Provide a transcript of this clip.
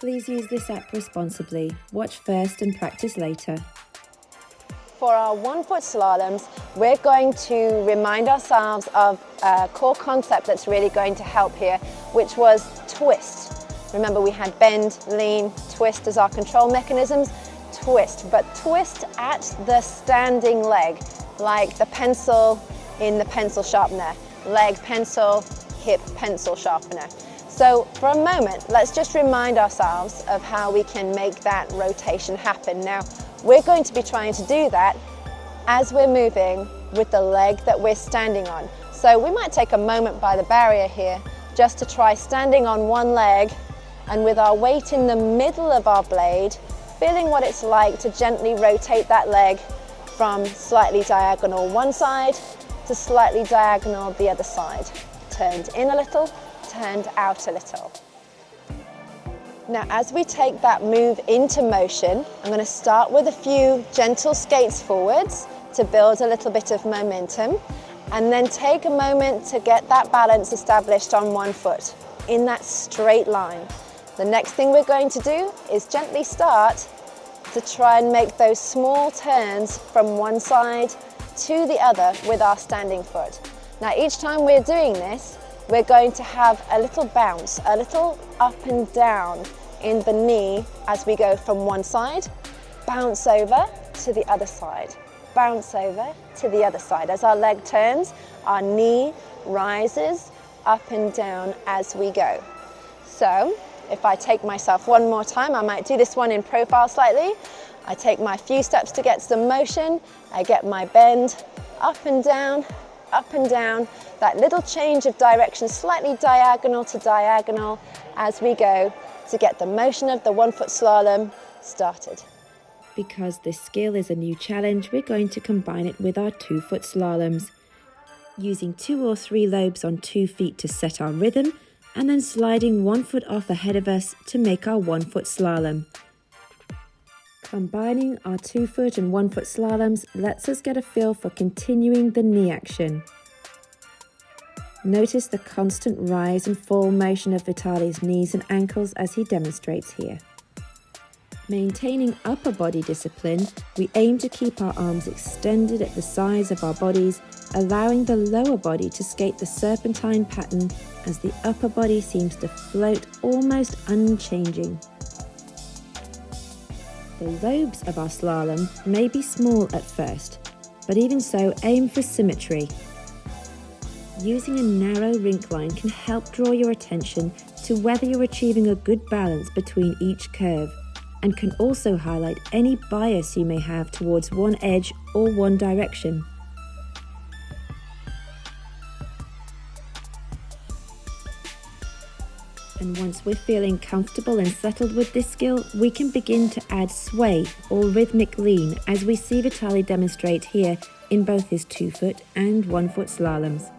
Please use this app responsibly. Watch first and practice later. For our 1 foot slaloms, we're going to remind ourselves of a core concept that's really going to help here, which was twist. Remember, we had bend, lean, twist as our control mechanisms. Twist, but twist at the standing leg, like the pencil in the pencil sharpener. Leg pencil, hip pencil sharpener. So for a moment, let's just remind ourselves of how we can make that rotation happen. Now, we're going to be trying to do that as we're moving with the leg that we're standing on. So we might take a moment by the barrier here just to try standing on one leg, and with our weight in the middle of our blade, feeling what it's like to gently rotate that leg from slightly diagonal one side to slightly diagonal the other side. Turned in a little, turned out a little. Now, as we take that move into motion, I'm going to start with a few gentle skates forwards to build a little bit of momentum, and then take a moment to get that balance established on 1 foot in that straight line. The next thing we're going to do is gently start to try and make those small turns from one side to the other with our standing foot. Now, each time we're doing this, we're going to have a little bounce, a little up and down in the knee as we go from one side, bounce over to the other side, bounce over to the other side. As our leg turns, our knee rises up and down as we go. So if I take myself one more time, I might do this one in profile slightly. I take my few steps to get some motion, I get my bend, up and down, that little change of direction, slightly diagonal to diagonal as we go to get the motion of the 1 foot slalom started. Because this skill is a new challenge, we're going to combine it with our 2 foot slaloms, using 2 or 3 lobes on 2 feet to set our rhythm, and then sliding 1 foot off ahead of us to make our 1 foot slalom. Combining our 2 foot and 1 foot slaloms lets us get a feel for continuing the knee action. Notice the constant rise and fall motion of Vitali's knees and ankles as he demonstrates here. Maintaining upper body discipline, we aim to keep our arms extended at the size of our bodies, allowing the lower body to skate the serpentine pattern as the upper body seems to float almost unchanging. The lobes of our slalom may be small at first, but even so, aim for symmetry. Using a narrow rink line can help draw your attention to whether you're achieving a good balance between each curve, and can also highlight any bias you may have towards one edge or one direction. And once we're feeling comfortable and settled with this skill, we can begin to add sway or rhythmic lean, as we see Vitali demonstrate here in both his 2 foot and 1 foot slaloms.